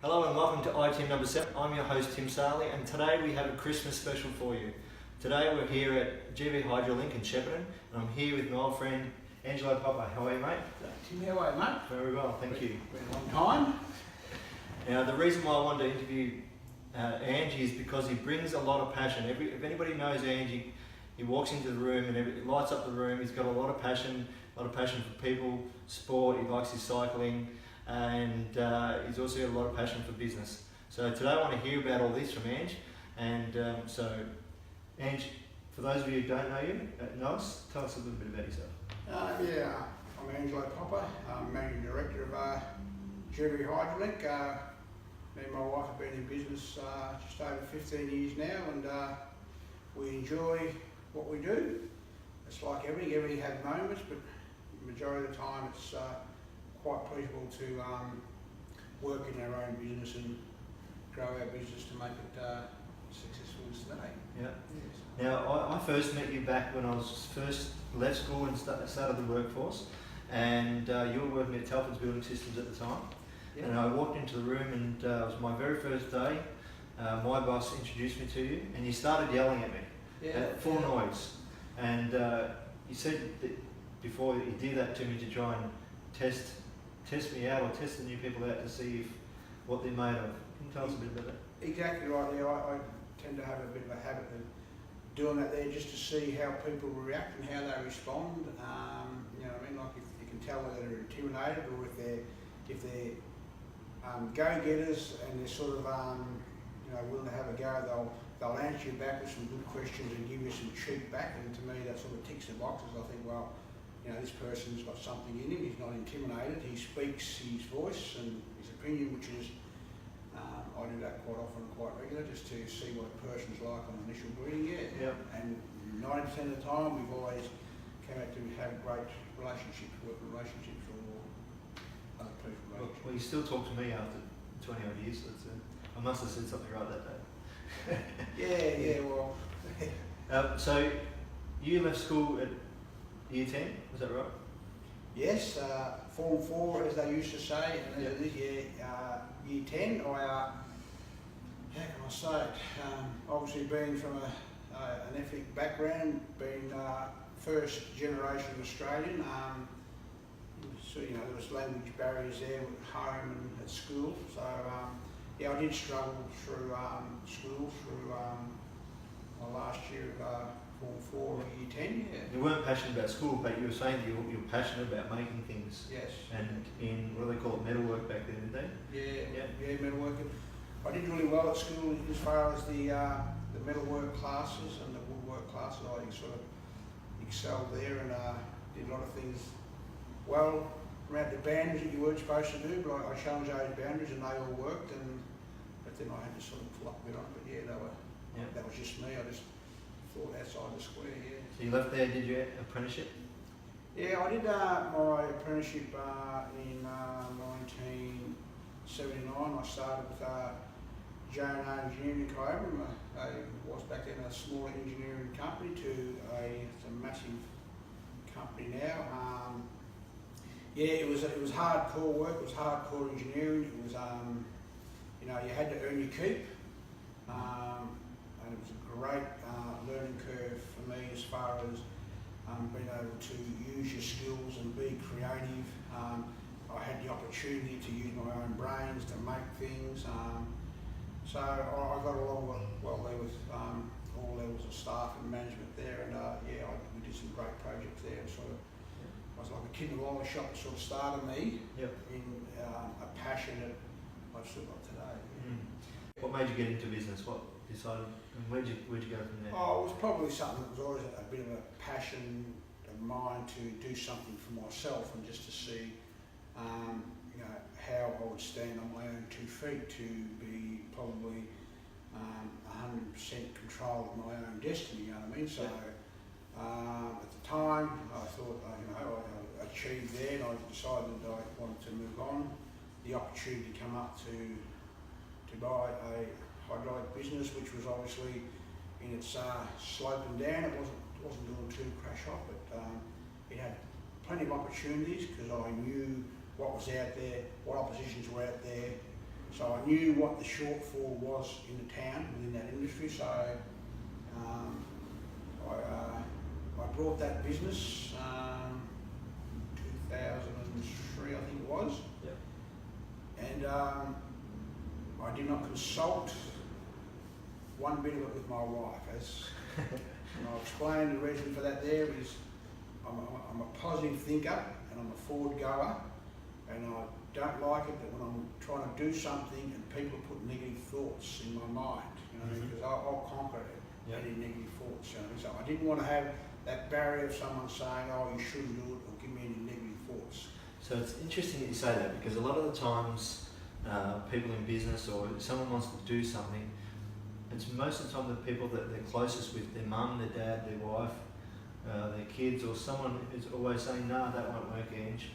Hello and welcome to ITim number 7. I'm your host Tim Sarley, and today we have a Christmas special for you. Today we're here at GV Hydraulink in Shepparton, and I'm here with my old friend Angelo Poppa. How are you, mate? Tim, how are you, mate? Very well, thank you. Been a long time. Now the reason why I wanted to interview Angie is because he brings a lot of passion. If anybody knows Angie, he walks into the room and it lights up the room. He's got a lot of passion for people, sport. He likes his cycling, and he's also got a lot of passion for business. So today I want to hear about all this from Ange. And so, Ange, for those of you who don't know you, tell us a little bit about yourself. I'm Angelo Poppa. I'm Managing Director of GV Hydraulink. Me and my wife have been in business just over 15 years now, and we enjoy what we do. It's like everything has moments, but the majority of the time it's quite pleasurable to work in our own business and grow our business to make it successful as today. Yeah. Yes. Now, I first met you back when I was first left school and started the workforce, and you were working at Telford's Building Systems at the time. Yeah. And I walked into the room, and it was my very first day. My boss introduced me to you, and you started yelling at me at full noise. And you said that before you did that to me to try and test me out, or test the new people out to see what they're made of. Can you tell us a bit about that? Exactly right. Yeah, I tend to have a bit of a habit of doing that there just to see how people react and how they respond. You know what I mean? Like if you can tell whether they're intimidated or if they're go-getters and they're sort of willing to have a go, they'll answer you back with some good questions and give you some cheek back. And to me, that sort of ticks the boxes. I think, well, you know, this person's got something in him. He's not intimidated. He speaks his voice and his opinion, which is. I do that quite often, quite regular, just to see what a person's like on initial greeting. Yeah. And 90% of the time, we've always come out to have great relationships, working relationships, or other people relationships. Well, you still talk to me after 20 odd years, so I must have said something right that day. Well. So you left school at year 10, was that right? Yes, Form 4 as they used to say, and as it is, year 10. How can I say it? Obviously being from an ethnic background, being first generation Australian, so you know there was language barriers there at home and at school. So I did struggle through school through my last year of Form 4 year 10. Yeah. You weren't passionate about school, but you were saying that you were passionate about making things. Yes. And in, what do they call it, metalwork back then, didn't they? Yeah, metalworking. I did really well at school as far as the metalwork classes and the woodwork classes. I sort of excelled there and did a lot of things well around the boundaries that you weren't supposed to do, but I challenged those boundaries and they all worked. But then I had to sort of pull up a bit on it. But yeah, that was just me. I just thought outside the square. Yeah. So you left there, did your apprenticeship? Yeah, I did my apprenticeship in 1979. I started with J&A Engineering in Cobram. It was back then a small engineering company to it's a massive company now. It was hardcore work. It was hardcore engineering. It was you had to earn your keep, and it was a great learning curve for me as far as being able to use your skills and be creative. I had the opportunity to use my own brains to make things. So I got along well there with all levels of staff and management there, and we did some great projects there. I was like a kid in the lolly shop that sort of started me in a passion that I've still got today. Mm. What made you get into business? What decided, and where'd you go from there? Oh, it was probably something that was always a bit of a passion of mine to do something for myself and just to see how I would stand on my own 2 feet, to be probably 100% control of my own destiny, you know what I mean? So at the time I thought, I achieved there, and I decided that I wanted to move on. The opportunity came up to buy a hydraulic business, which was obviously in its sloping down. It wasn't doing too crash hot, but it had plenty of opportunities because I knew what was out there, what oppositions were out there. So So I knew what the shortfall was in the town within that industry. So I brought that business 2003, I think it was. Yep. And I did not consult one bit of it with my wife. As and I'll explain the reason for that there is I'm a positive thinker and I'm a forward goer, and I don't like it that when I'm trying to do something and people put negative thoughts in my mind, you know, because I'll conquer it, any negative thoughts, you know. So I didn't want to have that barrier of someone saying, oh, you shouldn't do it, or give me any negative thoughts. So it's interesting that you say that, because a lot of the times people in business, or if someone wants to do something, it's most of the time the people that they're closest with, their mum, their dad, their wife, their kids, or someone is always saying, no, that won't work, Ange.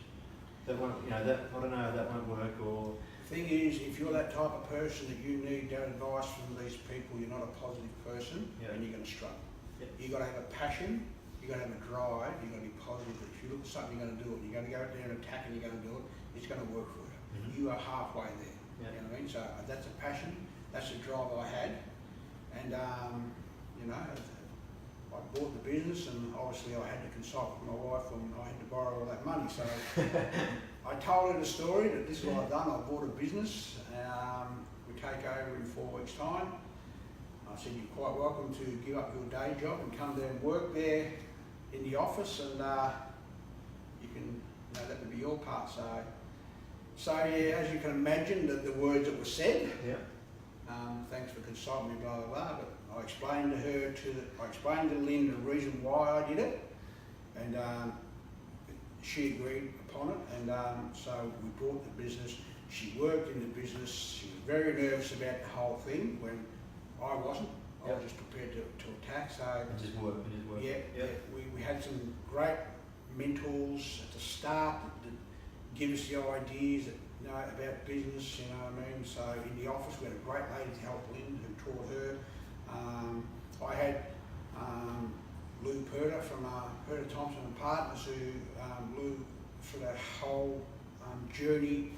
That won't, you know, that, I don't know, that won't work, or... The thing is, if you're that type of person that you need that advice from these people, you're not a positive person, and you're going to struggle. You've got to have a passion, you've got to have a drive, you've got to be positive. If you look at something, you're going to do it. You're going to go out there and attack and you're going to do it, it's going to work for you. You are halfway there, you know what I mean? So that's a passion, that's a drive I had. And, you know, I bought the business, and obviously I had to consult with my wife when I had to borrow all that money. So I told her the story that this is what I've done. I bought a business. We take over in 4 weeks' time. I said, you're quite welcome to give up your day job and come there and work there in the office, and you can, you know, that would be your part. So yeah, as you can imagine, the words that were said. Thanks for consulting me, blah blah blah. But I explained to her, I explained to Lynn the reason why I did it, and she agreed upon it. And so we brought the business. She worked in the business. She was very nervous about the whole thing when I wasn't. I was just prepared to attack. So it just worked. Yeah. We had some great mentors at the start that give us the ideas that, you know, about business, you know what I mean? So in the office we had a great lady to help Lynn who taught her. I had Lou Purder from Purder Thompson and Partners, who Lou, for that whole journey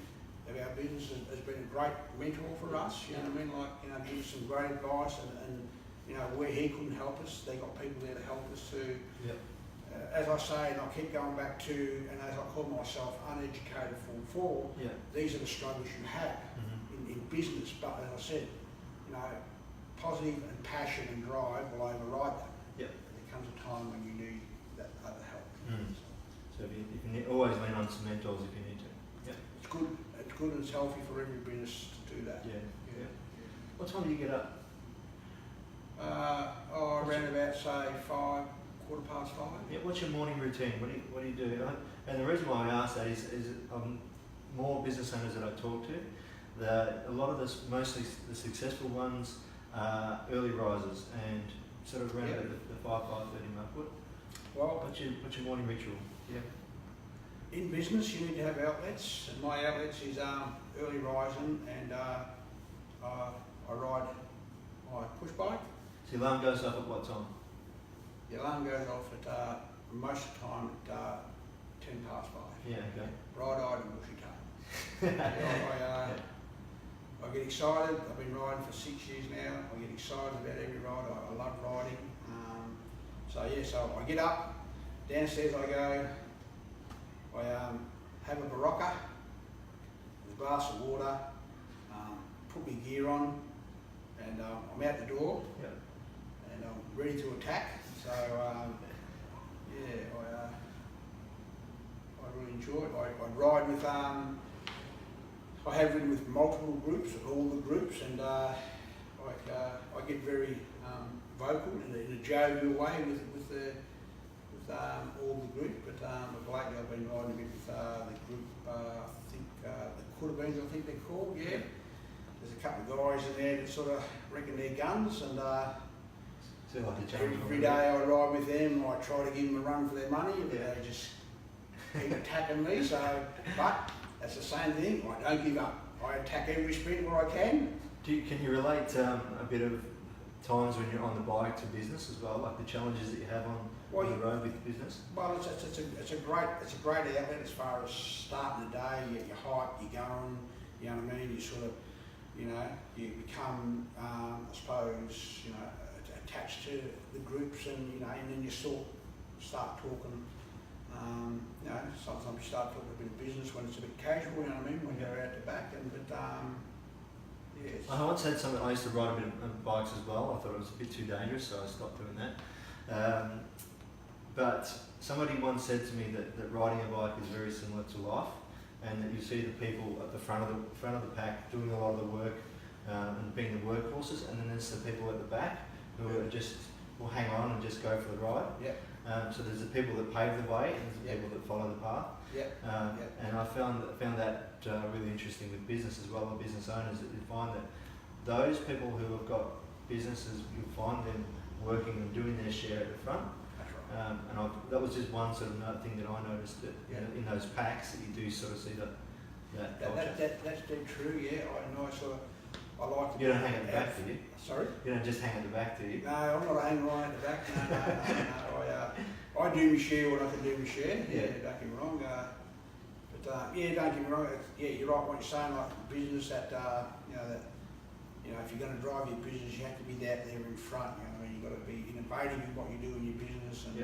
of our business has been a great mentor for us, you know what I mean? Like, you know, give us some great advice, and you know, where he couldn't help us, they got people there to help us too. As I say, and I keep going back to, and as I call myself, uneducated fool, these are the struggles you have in business. But as I said, you know, positive and passion and drive will override that. There comes a time when you need that other help. So if you always lean on some mentors if you need to. It's good. It's good and it's healthy for every business to do that. What time do you get up? Around about say 5, 5:15. What's your morning routine? What do you do? And the reason why I ask that is more business owners that I talk to, a lot of mostly the successful ones are early risers, and sort of around the 5:30 mark. What's your morning ritual? In business, you need to have outlets, and my outlets is early rising, and I ride my push bike. So your alarm goes off at what time? The alarm goes off at most of the time at 5:10. Bright-eyed and bushy-tailed. I get excited. I've been riding for 6 years now. I get excited about every ride. I love riding. So I get up, downstairs I go. I have a Barocca with a glass of water, put my gear on, and I'm out the door, and I'm ready to attack. So I really enjoy it. I ride with, I have ridden with multiple groups, all the groups, and I get very vocal in a jovial way with all the group. But lately I've been riding a bit with the group, I think the Quarterbeans, I think they're called. There's a couple of guys in there that sort of reckon their guns, and every day I ride with them. I try to give them a run for their money, but they just keep attacking me. But that's the same thing. I don't give up. I attack every sprint where I can. Can you relate a bit of times when you're on the bike to business as well, like the challenges that you have on the road with business? Well, it's a great outlet as far as starting the day. You're hyped, you're going. You know what I mean? You sort of you know, you become, I suppose, you know, attached to the groups, and you know, and then you start talking. You know, sometimes you start talking a bit of business when it's a bit casual. You know what I mean? When you're out the back, yes. I once had something. I used to ride a bit of bikes as well. I thought it was a bit too dangerous, so I stopped doing that. But somebody once said to me that riding a bike is very similar to life, and that you see the people at the front of the pack doing a lot of the work and being the workhorses, and then there's the people at the back who are just will hang on and just go for the ride. Yep. So there's the people that pave the way, and there's the people that follow the path. Yep. And I found that really interesting with business as well, and business owners, that you find that those people who have got businesses, you'll find them working and doing their share at the front. That's right. And that was just one sort of thing that I noticed, that you know, in those packs that you do sort of see that culture. That's dead true. Yeah, I like to. You don't hang at the back, do you? Sorry? You don't just hang at the back, do you? No, I'm not hanging right at the back. No. I do my share when I can do my share. Yeah, don't get me wrong. Don't get me wrong. You're right what you're saying. Like business, that if you're going to drive your business, you have to be out there in front. You know what I mean? You've got to be innovative in what you do in your business, and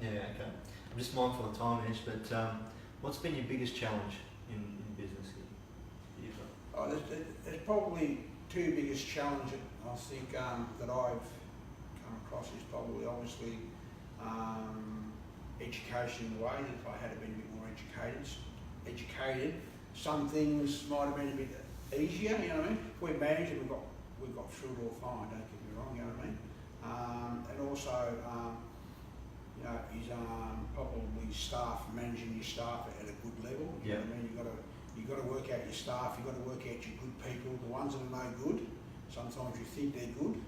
Okay. I'm just mindful of time, Ash, but what's been your biggest challenge in business? There's probably two biggest challenges I think that I've come across is probably obviously education in the way that if I had been a bit more educated, some things might have been a bit easier. You know what I mean? If we're managed and we've got through it all fine. Don't get me wrong. You know what I mean? And also, is probably staff, managing your staff at a good level. You know what I mean? You've got to work out your staff, you've got to work out your good people, the ones that are no good. Sometimes you think they're good,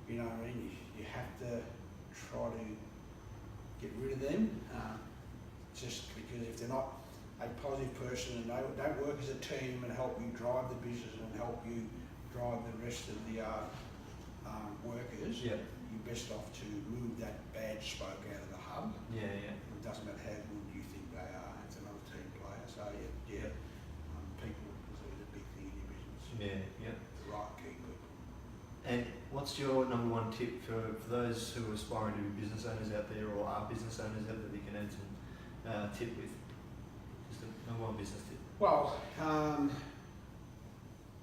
you know what I mean? You have to try to get rid of them, just because if they're not a positive person and they don't work as a team and help you drive the business and help you drive the rest of the workers, you're best off to move that bad spoke out of the hub. It doesn't matter how good you think they are, it's another team player. So people is a big thing in your business. The right key people. And what's your number one tip for those who are aspiring to be business owners out there, or are business owners out there, that you can add some tip with? Just a number one business tip. Well,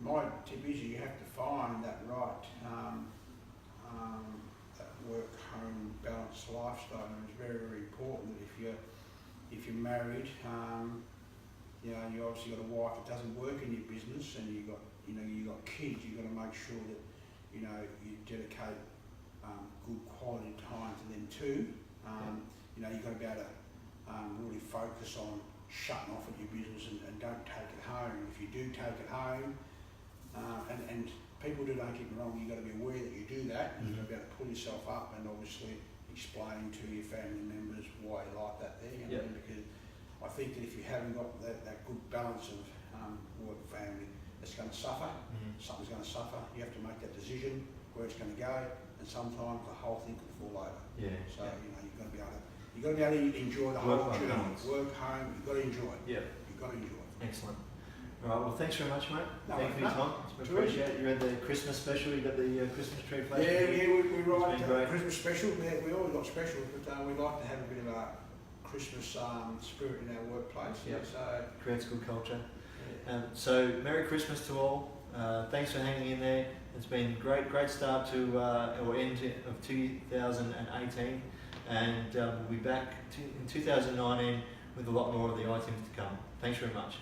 my tip is you have to find that right that work-home balanced lifestyle, and it's very, very important that if you're married, you obviously got a wife that doesn't work in your business, and you got kids. You've got to make sure that you dedicate good quality time to them too. You've got to be able to really focus on shutting off at your business and don't take it home. If you do take it home, and people don't get me wrong, you've got to be aware that you do that. You've got to be able to pull yourself up and obviously explain to your family members why you like that there. You know what I mean? Because I think that if you haven't got that good balance of work family, it's going to suffer. Something's going to suffer. You have to make that decision where it's going to go, and sometimes the whole thing could fall over. You've got to be able to enjoy the whole journey. Work home, you've got to enjoy it. You've got to enjoy it. Excellent. All right, well, thanks very much, mate. Thank you for your time. It's been appreciated. You had the Christmas special, you got the Christmas tree flash. We ride the Christmas special. We always got specials, but we like to have a bit of a Christmas spirit in our workplace. So creates good culture. So Merry Christmas to all. Thanks for hanging in there. It's been great start to or end of 2018, and we'll be back in 2019 with a lot more of the items to come. Thanks very much.